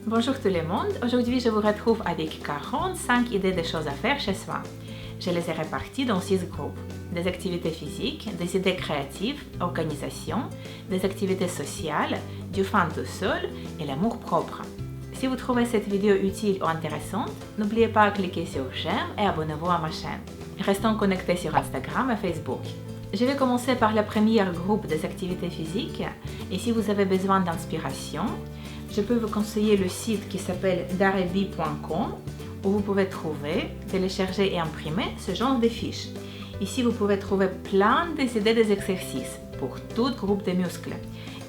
Bonjour tout le monde, aujourd'hui je vous retrouve avec 45 idées de choses à faire chez soi. Je les ai réparties dans 6 groupes. Des activités physiques, des idées créatives, organisation, des activités sociales, du fun tout seul et l'amour propre. Si vous trouvez cette vidéo utile ou intéressante, n'oubliez pas de cliquer sur j'aime et abonnez-vous à ma chaîne. Restons connectés sur Instagram et Facebook. Je vais commencer par le premier groupe des activités physiques et si vous avez besoin d'inspiration, je peux vous conseiller le site qui s'appelle darebi.com où vous pouvez trouver, télécharger et imprimer ce genre de fiches. Ici, vous pouvez trouver plein d'idées des exercices pour tout groupe de muscles.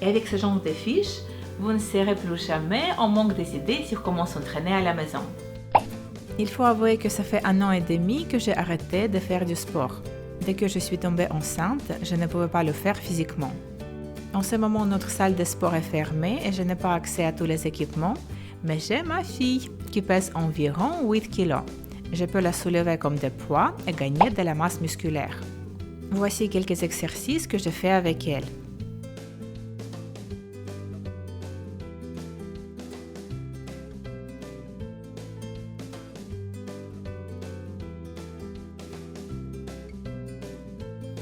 Et avec ce genre de fiches, vous ne serez plus jamais en manque d'idées sur comment s'entraîner à la maison. Il faut avouer que ça fait 1 an et demi que j'ai arrêté de faire du sport. Dès que je suis tombée enceinte, je ne pouvais pas le faire physiquement. En ce moment, notre salle de sport est fermée et je n'ai pas accès à tous les équipements, mais j'ai ma fille qui pèse environ 8 kg. Je peux la soulever comme des poids et gagner de la masse musculaire. Voici quelques exercices que je fais avec elle.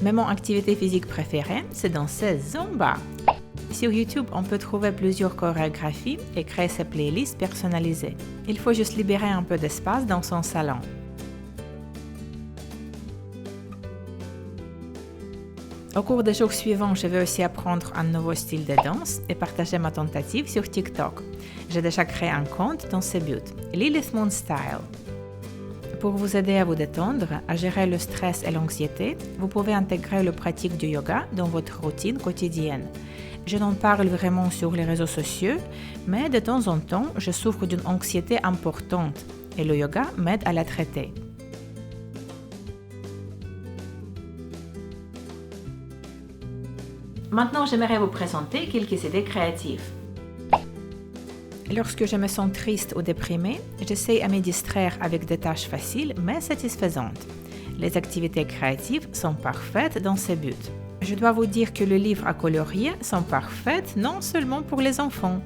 Mais mon activité physique préférée, c'est danser Zumba. Sur YouTube, on peut trouver plusieurs chorégraphies et créer ses playlists personnalisées. Il faut juste libérer un peu d'espace dans son salon. Au cours des jours suivants, je vais aussi apprendre un nouveau style de danse et partager ma tentative sur TikTok. J'ai déjà créé un compte dans ce but, Lilith Moon Style. Pour vous aider à vous détendre, à gérer le stress et l'anxiété, vous pouvez intégrer la pratique du yoga dans votre routine quotidienne. Je n'en parle vraiment sur les réseaux sociaux, mais de temps en temps, je souffre d'une anxiété importante et le yoga m'aide à la traiter. Maintenant, j'aimerais vous présenter quelques idées créatives. Lorsque je me sens triste ou déprimée, j'essaie à me distraire avec des tâches faciles mais satisfaisantes. Les activités créatives sont parfaites dans ce but. Je dois vous dire que les livres à colorier sont parfaits non seulement pour les enfants.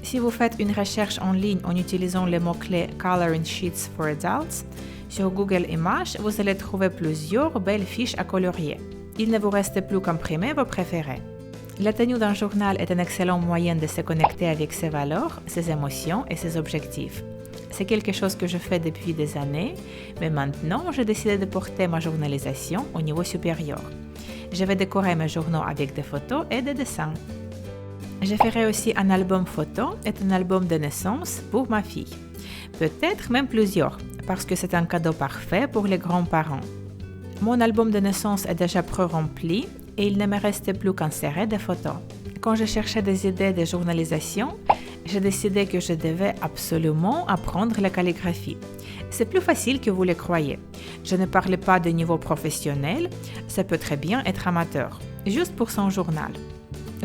Si vous faites une recherche en ligne en utilisant les mots-clés Coloring Sheets for Adults, sur Google Images, vous allez trouver plusieurs belles fiches à colorier. Il ne vous reste plus qu'à imprimer vos préférés. La tenue d'un journal est un excellent moyen de se connecter avec ses valeurs, ses émotions et ses objectifs. C'est quelque chose que je fais depuis des années, mais maintenant j'ai décidé de porter ma journalisation au niveau supérieur. Je vais décorer mes journaux avec des photos et des dessins. Je ferai aussi un album photo et un album de naissance pour ma fille. Peut-être même plusieurs, parce que c'est un cadeau parfait pour les grands-parents. Mon album de naissance est déjà pré-rempli et il ne me restait plus qu'à insérer des photos. Quand je cherchais des idées de journalisation, j'ai décidé que je devais absolument apprendre la calligraphie. C'est plus facile que vous le croyez. Je ne parle pas de niveau professionnel, ça peut très bien être amateur, juste pour son journal.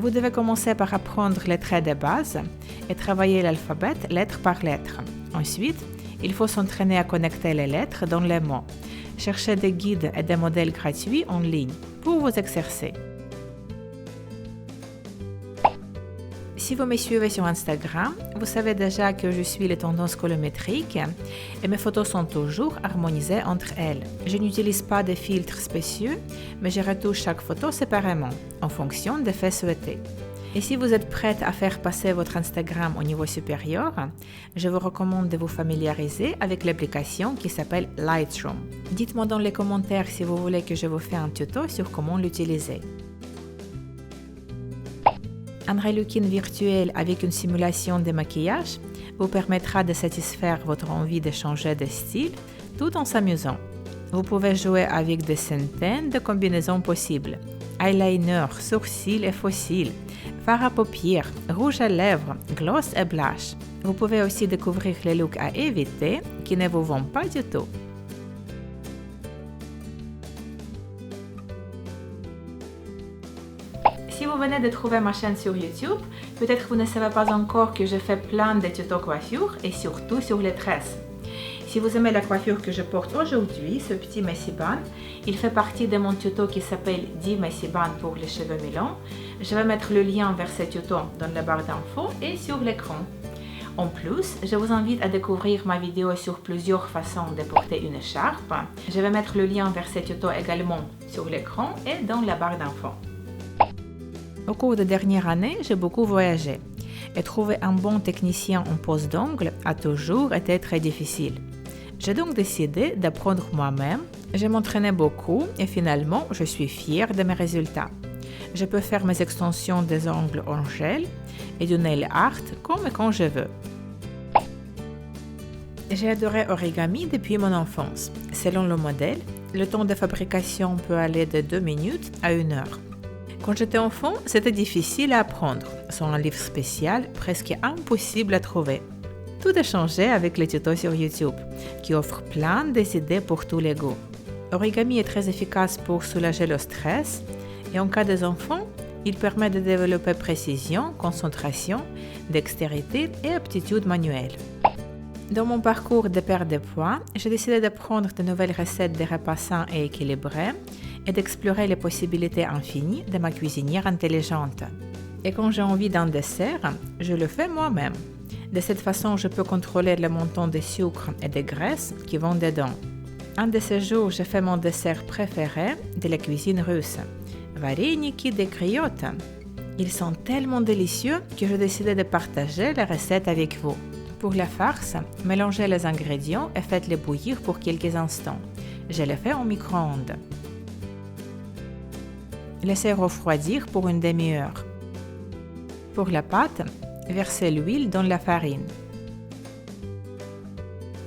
Vous devez commencer par apprendre les traits de base et travailler l'alphabet lettre par lettre. Ensuite, il faut s'entraîner à connecter les lettres dans les mots. Cherchez des guides et des modèles gratuits en ligne pour vous exercer. Si vous me suivez sur Instagram, vous savez déjà que je suis les tendances colorimétriques et mes photos sont toujours harmonisées entre elles. Je n'utilise pas de filtres spéciaux, mais je retouche chaque photo séparément, en fonction des faits souhaités. Et si vous êtes prête à faire passer votre Instagram au niveau supérieur, je vous recommande de vous familiariser avec l'application qui s'appelle Lightroom. Dites-moi dans les commentaires si vous voulez que je vous fasse un tuto sur comment l'utiliser. Un relooking virtuel avec une simulation de maquillage vous permettra de satisfaire votre envie de changer de style tout en s'amusant. Vous pouvez jouer avec des centaines de combinaisons possibles. Eyeliner, sourcils et faux cils, fard à paupières, rouge à lèvres, gloss et blush. Vous pouvez aussi découvrir les looks à éviter qui ne vous vont pas du tout. Si vous venez de trouver ma chaîne sur YouTube, peut-être vous ne savez pas encore que je fais plein de tutos coiffure et surtout sur les tresses. Si vous aimez la coiffure que je porte aujourd'hui, ce petit messy bun, il fait partie de mon tuto qui s'appelle 10 messy bun pour les cheveux mi-longs. Je vais mettre le lien vers ce tuto dans la barre d'infos et sur l'écran. En plus, je vous invite à découvrir ma vidéo sur plusieurs façons de porter une écharpe. Je vais mettre le lien vers ce tuto également sur l'écran et dans la barre d'infos. Au cours des dernières années, j'ai beaucoup voyagé et trouver un bon technicien en pose d'ongles a toujours été très difficile. J'ai donc décidé d'apprendre moi-même. J'ai m'entraîné beaucoup et finalement, je suis fière de mes résultats. Je peux faire mes extensions des ongles en gel et du nail art comme et quand je veux. J'ai adoré origami depuis mon enfance. Selon le modèle, le temps de fabrication peut aller de 2 minutes à 1 heure. Quand j'étais enfant, c'était difficile à apprendre. Sans un livre spécial, presque impossible à trouver. Tout a changé avec les tutos sur YouTube, qui offrent plein d'idées pour tous les goûts. Origami est très efficace pour soulager le stress et en cas des enfants, il permet de développer précision, concentration, dextérité et aptitude manuelle. Dans mon parcours de perte de poids, j'ai décidé d'apprendre de nouvelles recettes de repas sains et équilibrés et d'explorer les possibilités infinies de ma cuisinière intelligente. Et quand j'ai envie d'un dessert, je le fais moi-même. De cette façon, je peux contrôler le montant de sucre et de graisse qui vont dedans. Un de ces jours, j'ai fait mon dessert préféré de la cuisine russe, вареники de griotte. Ils sont tellement délicieux que j'ai décidé de partager la recette avec vous. Pour la farce, mélangez les ingrédients et faites-les bouillir pour quelques instants. Je les fais au micro-ondes. Laissez refroidir pour une demi-heure. Pour la pâte, versez l'huile dans la farine.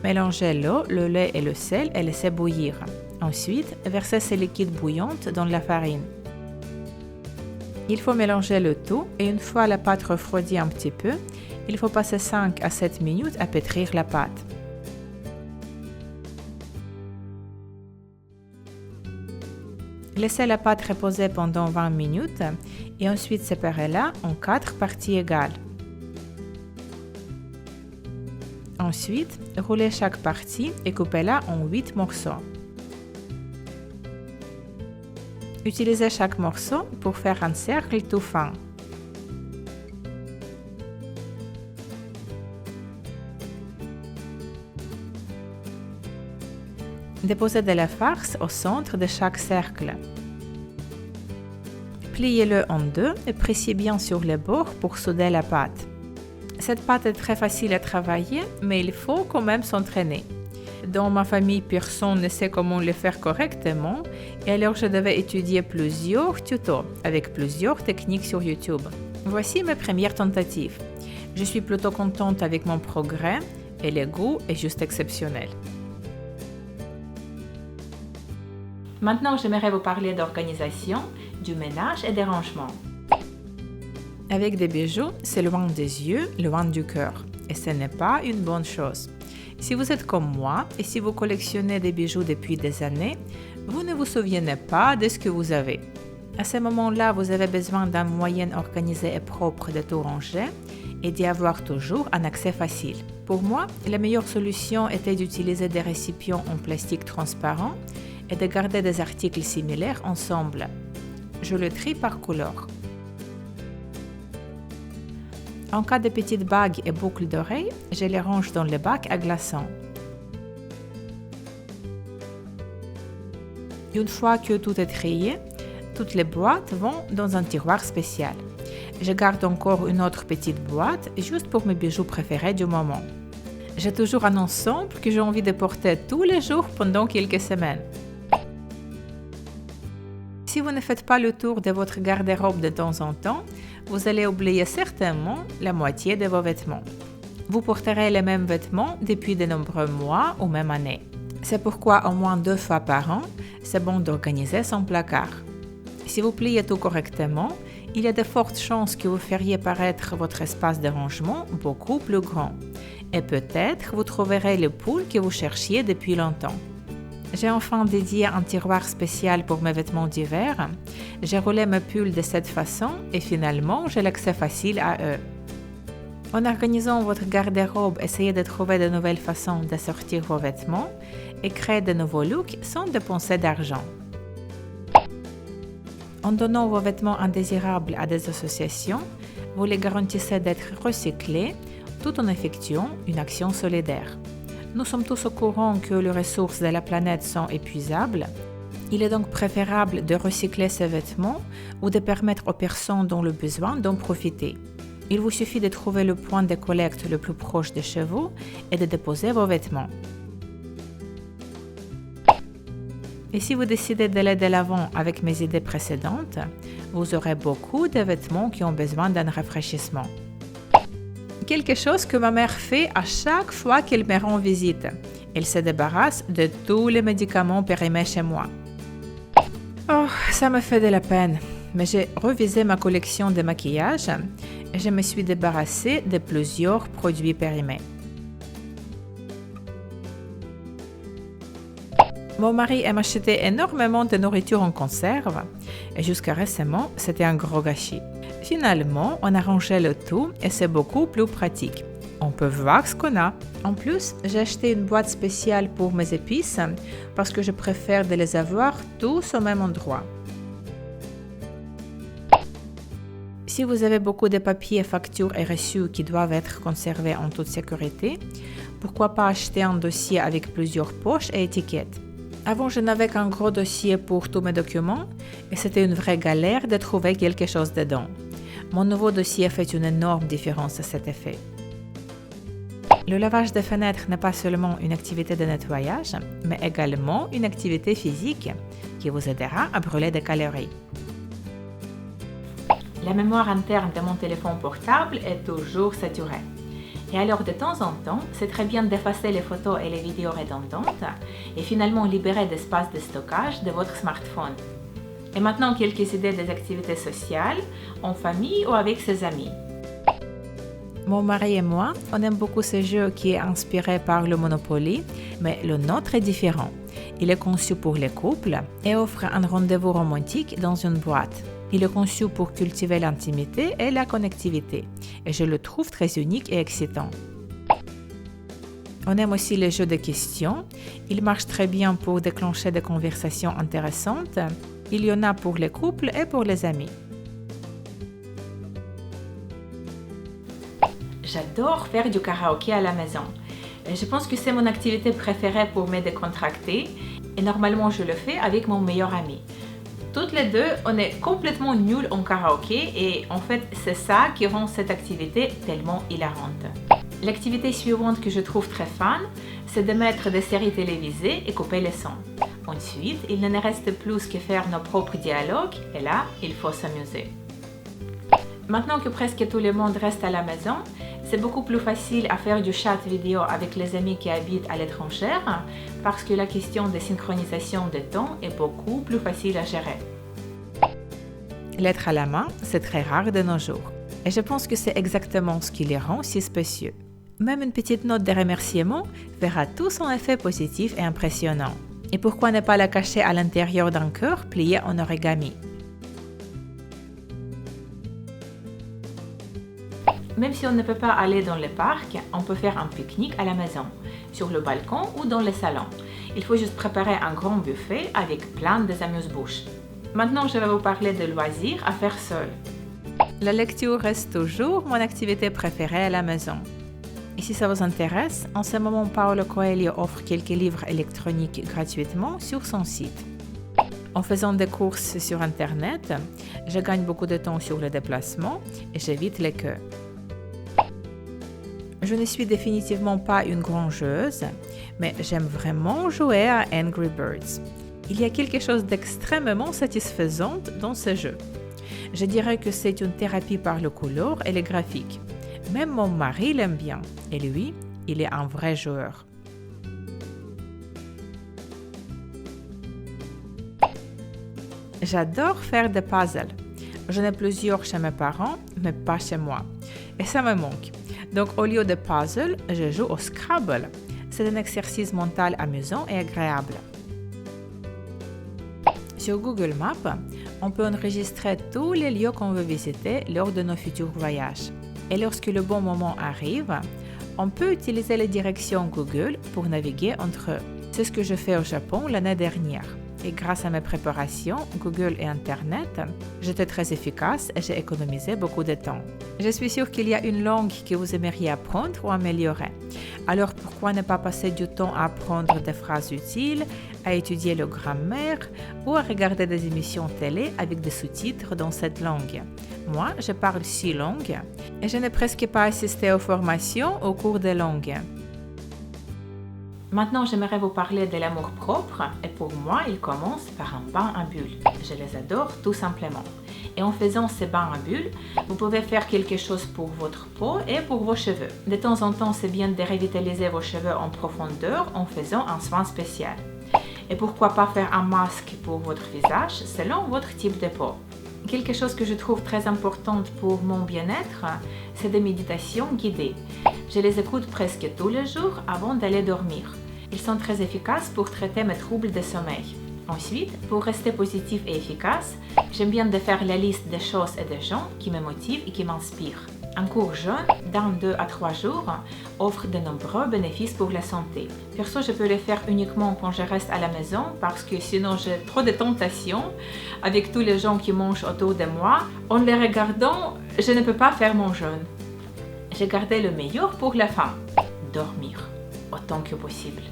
Mélangez l'eau, le lait et le sel et laissez bouillir. Ensuite, versez ces liquides bouillants dans la farine. Il faut mélanger le tout et une fois la pâte refroidie un petit peu, il faut passer 5 à 7 minutes à pétrir la pâte. Laissez la pâte reposer pendant 20 minutes et ensuite séparez-la en 4 parties égales. Ensuite, roulez chaque partie et coupez-la en 8 morceaux. Utilisez chaque morceau pour faire un cercle tout fin. Déposez de la farce au centre de chaque cercle. Pliez-le en deux et pressez bien sur les bords pour souder la pâte. Cette pâte est très facile à travailler, mais il faut quand même s'entraîner. Dans ma famille, personne ne sait comment le faire correctement, et alors je devais étudier plusieurs tutos avec plusieurs techniques sur YouTube. Voici mes premières tentatives. Je suis plutôt contente avec mon progrès et le goût est juste exceptionnel. Maintenant, j'aimerais vous parler d'organisation, du ménage et des rangements. Avec des bijoux, c'est loin des yeux, loin du cœur. Et ce n'est pas une bonne chose. Si vous êtes comme moi et si vous collectionnez des bijoux depuis des années, vous ne vous souvenez pas de ce que vous avez. À ce moment-là, vous avez besoin d'un moyen organisé et propre de tout ranger et d'y avoir toujours un accès facile. Pour moi, la meilleure solution était d'utiliser des récipients en plastique transparent et de garder des articles similaires ensemble. Je le trie par couleur. En cas de petites bagues et boucles d'oreilles, je les range dans le bac à glaçons. Une fois que tout est trié, toutes les boîtes vont dans un tiroir spécial. Je garde encore une autre petite boîte juste pour mes bijoux préférés du moment. J'ai toujours un ensemble que j'ai envie de porter tous les jours pendant quelques semaines. Si vous ne faites pas le tour de votre garde-robe de temps en temps, vous allez oublier certainement la moitié de vos vêtements. Vous porterez les mêmes vêtements depuis de nombreux mois ou même années. C'est pourquoi au moins 2 fois par an, c'est bon d'organiser son placard. Si vous pliez tout correctement, il y a de fortes chances que vous feriez paraître votre espace de rangement beaucoup plus grand. Et peut-être vous trouverez le pull que vous cherchiez depuis longtemps. J'ai enfin dédié un tiroir spécial pour mes vêtements d'hiver. J'ai roulé mes pulls de cette façon et finalement, j'ai l'accès facile à eux. En organisant votre garde-robe, essayez de trouver de nouvelles façons de sortir vos vêtements et créer de nouveaux looks sans dépenser d'argent. En donnant vos vêtements indésirables à des associations, vous les garantissez d'être recyclés tout en effectuant une action solidaire. Nous sommes tous au courant que les ressources de la planète sont épuisables. Il est donc préférable de recycler ces vêtements ou de permettre aux personnes dont le besoin d'en profiter. Il vous suffit de trouver le point de collecte le plus proche de chez vous et de déposer vos vêtements. Et si vous décidez d'aller de l'avant avec mes idées précédentes, vous aurez beaucoup de vêtements qui ont besoin d'un rafraîchissement. Quelque chose que ma mère fait à chaque fois qu'elle me rend visite. Elle se débarrasse de tous les médicaments périmés chez moi. Oh, ça me fait de la peine, mais j'ai revisé ma collection de maquillage et je me suis débarrassée de plusieurs produits périmés. Mon mari aime acheter énormément de nourriture en conserve et jusqu'à récemment, c'était un gros gâchis. Finalement, on a rangé le tout et c'est beaucoup plus pratique. On peut voir ce qu'on a. En plus, j'ai acheté une boîte spéciale pour mes épices parce que je préfère de les avoir tous au même endroit. Si vous avez beaucoup de papiers, factures et reçus qui doivent être conservés en toute sécurité, pourquoi pas acheter un dossier avec plusieurs poches et étiquettes? Avant, je n'avais qu'un gros dossier pour tous mes documents et c'était une vraie galère de trouver quelque chose dedans. Mon nouveau dossier fait une énorme différence à cet effet. Le lavage des fenêtres n'est pas seulement une activité de nettoyage, mais également une activité physique qui vous aidera à brûler des calories. La mémoire interne de mon téléphone portable est toujours saturée. Et alors, de temps en temps, c'est très bien d'effacer les photos et les vidéos redondantes et finalement libérer d'espace de stockage de votre smartphone. Et maintenant, quelques idées des activités sociales, en famille ou avec ses amis. Mon mari et moi, on aime beaucoup ce jeu qui est inspiré par le Monopoly, mais le nôtre est différent. Il est conçu pour les couples et offre un rendez-vous romantique dans une boîte. Il est conçu pour cultiver l'intimité et la connectivité, et je le trouve très unique et excitant. On aime aussi les jeux de questions. Il marche très bien pour déclencher des conversations intéressantes. Il y en a pour les couples et pour les amis. J'adore faire du karaoké à la maison. Je pense que c'est mon activité préférée pour me décontracter et normalement je le fais avec mon meilleur ami. Toutes les deux, on est complètement nuls en karaoké et en fait, c'est ça qui rend cette activité tellement hilarante. L'activité suivante que je trouve très fun, c'est de mettre des séries télévisées et couper les sons. Ensuite, il ne nous reste plus que faire nos propres dialogues et là, il faut s'amuser. Maintenant que presque tout le monde reste à la maison, c'est beaucoup plus facile à faire du chat vidéo avec les amis qui habitent à l'étranger parce que la question de synchronisation des temps est beaucoup plus facile à gérer. L'être à la main, c'est très rare de nos jours. Et je pense que c'est exactement ce qui les rend si spécieux. Même une petite note de remerciement verra tout son effet positif et impressionnant. Et pourquoi ne pas la cacher à l'intérieur d'un cœur plié en origami? Même si on ne peut pas aller dans le parc, on peut faire un pique-nique à la maison, sur le balcon ou dans le salon. Il faut juste préparer un grand buffet avec plein d'amuse-bouches. Maintenant, je vais vous parler de loisirs à faire seul. La lecture reste toujours mon activité préférée à la maison. Et si ça vous intéresse, en ce moment, Paulo Coelho offre quelques livres électroniques gratuitement sur son site. En faisant des courses sur Internet, je gagne beaucoup de temps sur le déplacement et j'évite les queues. Je ne suis définitivement pas une grande joueuse, mais j'aime vraiment jouer à Angry Birds. Il y a quelque chose d'extrêmement satisfaisant dans ce jeu. Je dirais que c'est une thérapie par le couleur et les graphiques. Même mon mari l'aime bien, et lui, il est un vrai joueur. J'adore faire des puzzles. J'en ai plusieurs chez mes parents, mais pas chez moi. Et ça me manque. Donc, au lieu de puzzle, je joue au Scrabble. C'est un exercice mental amusant et agréable. Sur Google Maps, on peut enregistrer tous les lieux qu'on veut visiter lors de nos futurs voyages. Et lorsque le bon moment arrive, on peut utiliser les directions Google pour naviguer entre eux. C'est ce que je fais au Japon l'année dernière. Et grâce à mes préparations, Google et Internet, j'étais très efficace et j'ai économisé beaucoup de temps. Je suis sûre qu'il y a une langue que vous aimeriez apprendre ou améliorer. Alors pourquoi ne pas passer du temps à apprendre des phrases utiles, à étudier le grammaire ou à regarder des émissions télé avec des sous-titres dans cette langue? Moi, je parle 6 langues et je n'ai presque pas assisté aux formations au cours des langues. Maintenant, j'aimerais vous parler de l'amour-propre et pour moi, il commence par un bain à bulles. Je les adore tout simplement. Et en faisant ces bains à bulles, vous pouvez faire quelque chose pour votre peau et pour vos cheveux. De temps en temps, c'est bien de revitaliser vos cheveux en profondeur en faisant un soin spécial. Et pourquoi pas faire un masque pour votre visage selon votre type de peau. Quelque chose que je trouve très important pour mon bien-être, c'est des méditations guidées. Je les écoute presque tous les jours avant d'aller dormir. Ils sont très efficaces pour traiter mes troubles de sommeil. Ensuite, pour rester positif et efficace, j'aime bien de faire la liste des choses et des gens qui me motivent et qui m'inspirent. Un cours jeûne d'1, 2 à 3 jours offre de nombreux bénéfices pour la santé. Perso, je peux le faire uniquement quand je reste à la maison parce que sinon j'ai trop de tentations avec tous les gens qui mangent autour de moi. En les regardant, je ne peux pas faire mon jeûne. J'ai gardé le meilleur pour la fin, dormir autant que possible.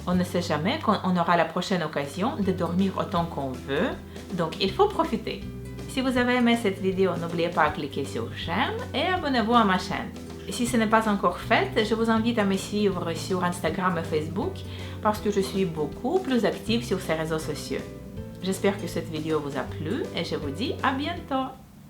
On ne sait jamais quand on aura la prochaine occasion de dormir autant qu'on veut, donc il faut profiter. Si vous avez aimé cette vidéo, n'oubliez pas de cliquer sur j'aime et abonnez-vous à ma chaîne. Et si ce n'est pas encore fait, je vous invite à me suivre sur Instagram et Facebook parce que je suis beaucoup plus active sur ces réseaux sociaux. J'espère que cette vidéo vous a plu et je vous dis à bientôt.